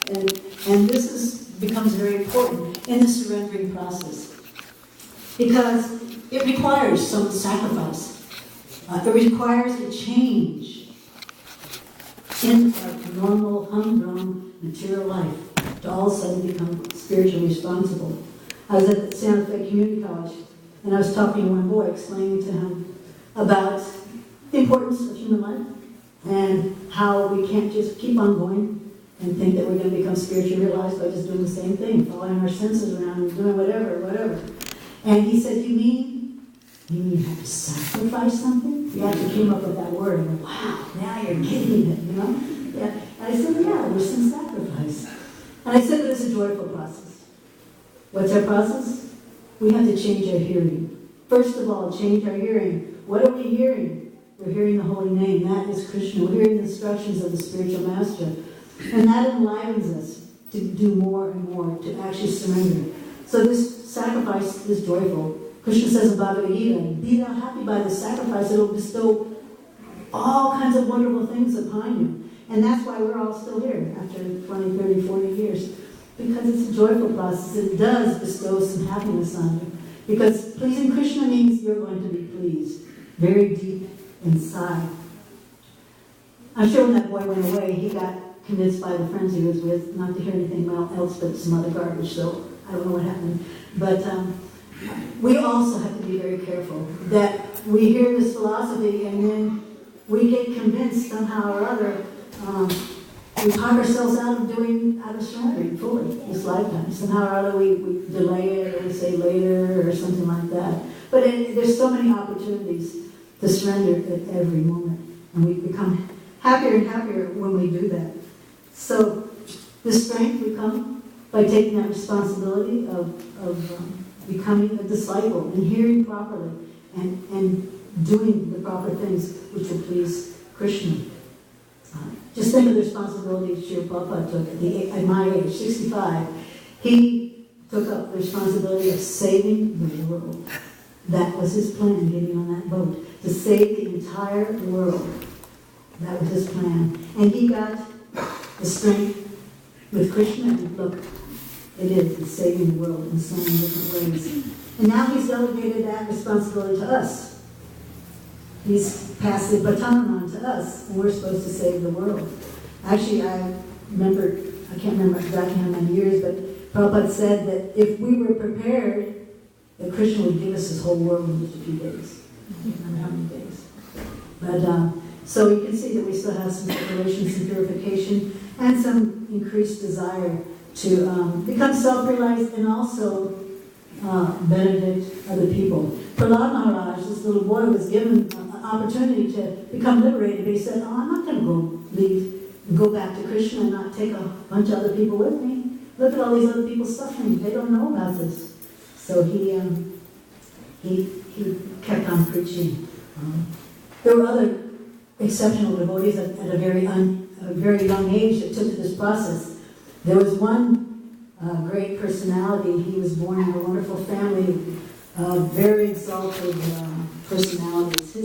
And becomes very important in the surrendering process. Because it requires some sacrifice. It requires a change in our normal, humdrum, material life to all of a sudden become spiritually responsible. I was at Santa Fe Community College, and I was talking to one boy, explaining to him about the importance of human life and how we can't just keep on going and think that we're going to become spiritually realized by just doing the same thing, following our senses around and doing whatever. And he said, you mean you have to sacrifice something? He actually came up with that word. And I went, wow, now you're getting it, you know? Yeah. And I said, yeah, there's some sacrifice. And I said, but it's a joyful process. What's our process? We have to change our hearing. First of all, change our hearing. What are we hearing? We're hearing the holy name. That is Krishna. We're hearing the instructions of the spiritual master. And that enlivens us to do more and more, to actually surrender. So this sacrifice is joyful. Krishna says in Bhagavad Gita, be thou happy by the sacrifice. It'll bestow all kinds of wonderful things upon you. And that's why we're all still here after 20, 30, 40 years. Because it's a joyful process. It does bestow some happiness on you. Because pleasing Krishna means you're going to be pleased. Very deep inside. I'm sure when that boy went away, he got convinced by the friends he was with not to hear anything else but some other garbage. So I don't know what happened. But we also have to be very careful that we hear this philosophy and then we get convinced somehow or other. We talk ourselves out of surrendering fully this lifetime. Somehow or other we delay it, or we say later, or something like that. But there's so many opportunities to surrender at every moment. And we become happier and happier when we do that. So the strength will come by taking that responsibility of becoming a disciple and hearing properly and doing the proper things which will please Krishna. Just think of the responsibility Srila Prabhupada took at my age, 65. He took up the responsibility of saving the world. That was his plan, getting on that boat, to save the entire world. That was his plan. And he got the strength with Krishna, and look, it's saving the world in so many different ways. And now he's delegated that responsibility to us. He's passed the baton on to us, and we're supposed to save the world. Actually, I can't remember exactly how many years, but Prabhupada said that if we were prepared, that Krishna would give us his whole world in just a few days. I don't know how many days. But, so you can see that we still have some preparation, some purification, and some increased desire to become self-realized and also benefit other people. Prahlad Maharaj, this little boy, was given an opportunity to become liberated, but he said, I'm not going to go back to Krishna and not take a bunch of other people with me. Look at all these other people suffering. They don't know about this. So he kept on preaching. There were other exceptional devotees at a very young age that took to this process. There was one great personality. He was born in a wonderful family of very exalted personalities.